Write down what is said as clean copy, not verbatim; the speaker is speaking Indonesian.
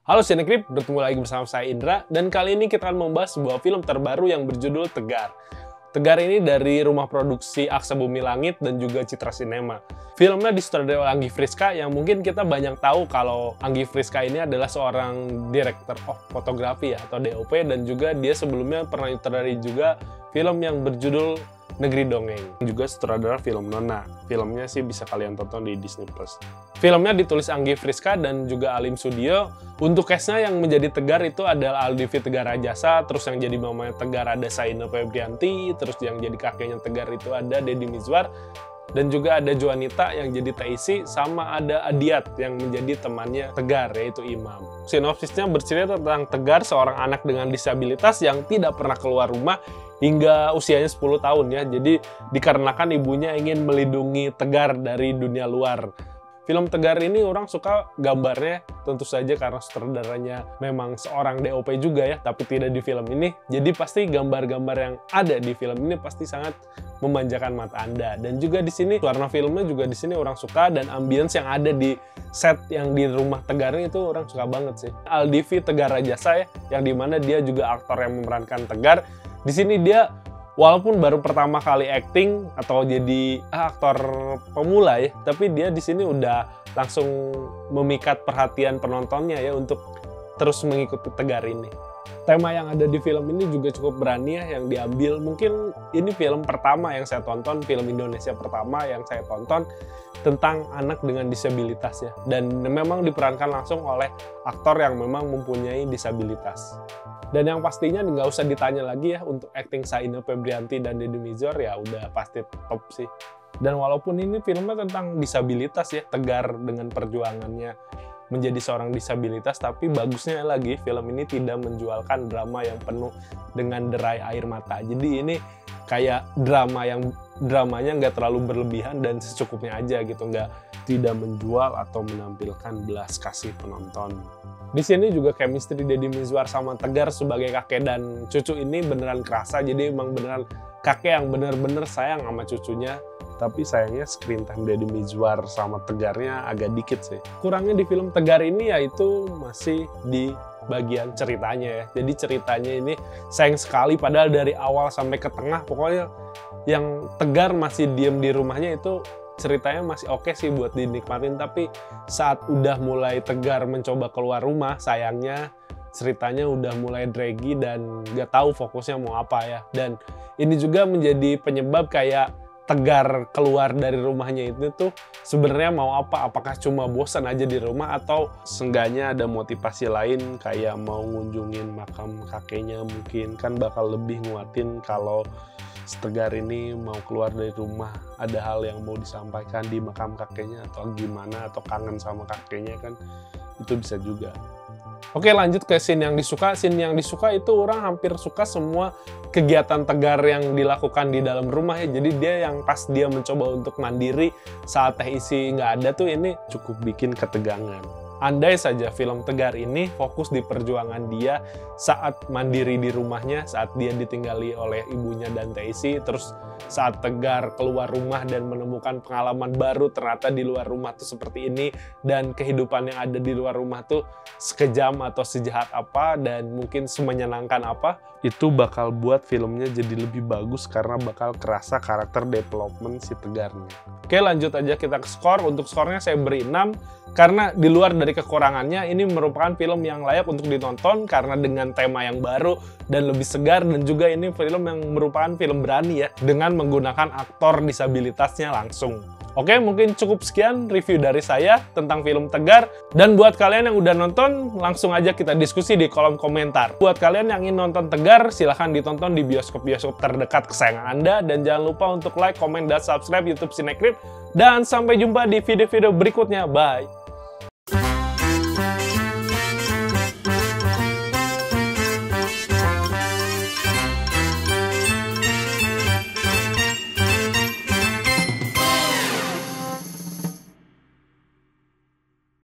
Halo Cinecrip, bertemu lagi bersama saya Indra, dan kali ini kita akan membahas sebuah film terbaru yang berjudul Tegar. Tegar ini dari rumah produksi Aksa Bumi Langit dan juga Citra Cinema. Filmnya disutradarai oleh Anggi Friska, yang mungkin kita banyak tahu kalau Anggi Friska ini adalah seorang director of fotografi ya, atau DOP, dan juga dia sebelumnya pernah sutradarai juga film yang berjudul Negeri Dongeng, juga sutradara film Nona. Filmnya sih bisa kalian tonton di Disney+. Filmnya ditulis Anggi Friska dan juga Alim Sudio. Untuk cast-nya yang menjadi Tegar itu adalah Aldivi Tegar Rajasa, terus yang jadi mamanya Tegar ada Saina Febrianti, terus yang jadi kakeknya Tegar itu ada Deddy Mizwar, dan juga ada Juanita yang jadi Taisi, sama ada Adiat yang menjadi temannya Tegar, yaitu Imam. Sinopsisnya bercerita tentang Tegar, seorang anak dengan disabilitas yang tidak pernah keluar rumah hingga usianya 10 tahun ya. Jadi dikarenakan ibunya ingin melindungi Tegar dari dunia luar. Film Tegar ini orang suka gambarnya, tentu saja karena sutradaranya memang seorang DOP juga ya, tapi tidak di film ini. Jadi pasti gambar-gambar yang ada di film ini pasti sangat memanjakan mata Anda. Dan juga di sini warna filmnya juga di sini orang suka, dan ambience yang ada di set yang di rumah Tegar ini itu orang suka banget sih. Aldivi Tegar Rajasa ya, yang dimana dia juga aktor yang memerankan Tegar. Di sini dia walaupun baru pertama kali acting atau jadi aktor pemula ya, tapi dia di sini udah langsung memikat perhatian penontonnya ya untuk terus mengikuti Tegar ini. Tema yang ada di film ini juga cukup berani ya yang diambil. Mungkin ini film pertama yang saya tonton, film Indonesia pertama yang saya tonton tentang anak dengan disabilitas ya. Dan memang diperankan langsung oleh aktor yang memang mempunyai disabilitas. Dan yang pastinya nggak usah ditanya lagi ya, untuk acting Saina Febrianti dan Deddy Mizwar ya udah pasti top sih. Dan walaupun ini filmnya tentang disabilitas ya, Tegar dengan perjuangannya menjadi seorang disabilitas, tapi bagusnya lagi film ini tidak menjualkan drama yang penuh dengan derai air mata. Jadi ini kayak dramanya nggak terlalu berlebihan dan secukupnya aja gitu, tidak menjual atau menampilkan belas kasih penonton. Di sini juga chemistry Deddy Mizwar sama Tegar sebagai kakek dan cucu ini beneran kerasa. Jadi emang beneran kakek yang bener-bener sayang sama cucunya. Tapi sayangnya screen time Deddy Mizwar sama Tegarnya agak dikit sih. Kurangnya di film Tegar ini yaitu masih di bagian ceritanya ya. Jadi ceritanya ini sayang sekali, padahal dari awal sampai ke tengah pokoknya yang Tegar masih diem di rumahnya itu ceritanya masih oke sih buat dinikmatin. Tapi saat udah mulai Tegar mencoba keluar rumah, sayangnya ceritanya udah mulai draggy dan gak tahu fokusnya mau apa ya. Dan ini juga menjadi penyebab kayak Tegar keluar dari rumahnya itu tuh sebenarnya mau apa? Apakah cuma bosan aja di rumah, atau seenggaknya ada motivasi lain kayak mau ngunjungin makam kakeknya, mungkin kan bakal lebih nguatin kalau Tegar ini mau keluar dari rumah, ada hal yang mau disampaikan di makam kakeknya atau gimana, atau kangen sama kakeknya kan, itu bisa juga. Oke, lanjut ke scene yang disuka. Scene yang disuka itu orang hampir suka semua kegiatan Tegar yang dilakukan di dalam rumah ya. Jadi dia yang pas dia mencoba untuk mandiri saat teh isi nggak ada tuh, ini cukup bikin ketegangan. Andai saja film Tegar ini fokus di perjuangan dia saat mandiri di rumahnya, saat dia ditinggali oleh ibunya dan Taisi, terus saat Tegar keluar rumah dan menemukan pengalaman baru, ternyata di luar rumah tuh seperti ini, dan kehidupan yang ada di luar rumah tuh sekejam atau sejahat apa, dan mungkin semenyenangkan apa, itu bakal buat filmnya jadi lebih bagus karena bakal kerasa karakter development si Tegarnya. Oke, lanjut aja kita ke skor. Untuk skornya saya beri 6, karena di luar dari kekurangannya, ini merupakan film yang layak untuk ditonton karena dengan tema yang baru dan lebih segar, dan juga ini film yang merupakan film berani ya, dengan menggunakan aktor disabilitasnya langsung. Oke, mungkin cukup sekian review dari saya tentang film Tegar. Dan buat kalian yang udah nonton, langsung aja kita diskusi di kolom komentar. Buat kalian yang ingin nonton Tegar, silahkan ditonton di bioskop-bioskop terdekat kesayangan Anda. Dan jangan lupa untuk like, komen, dan subscribe YouTube Cinecrip. Dan sampai jumpa di video-video berikutnya. Bye!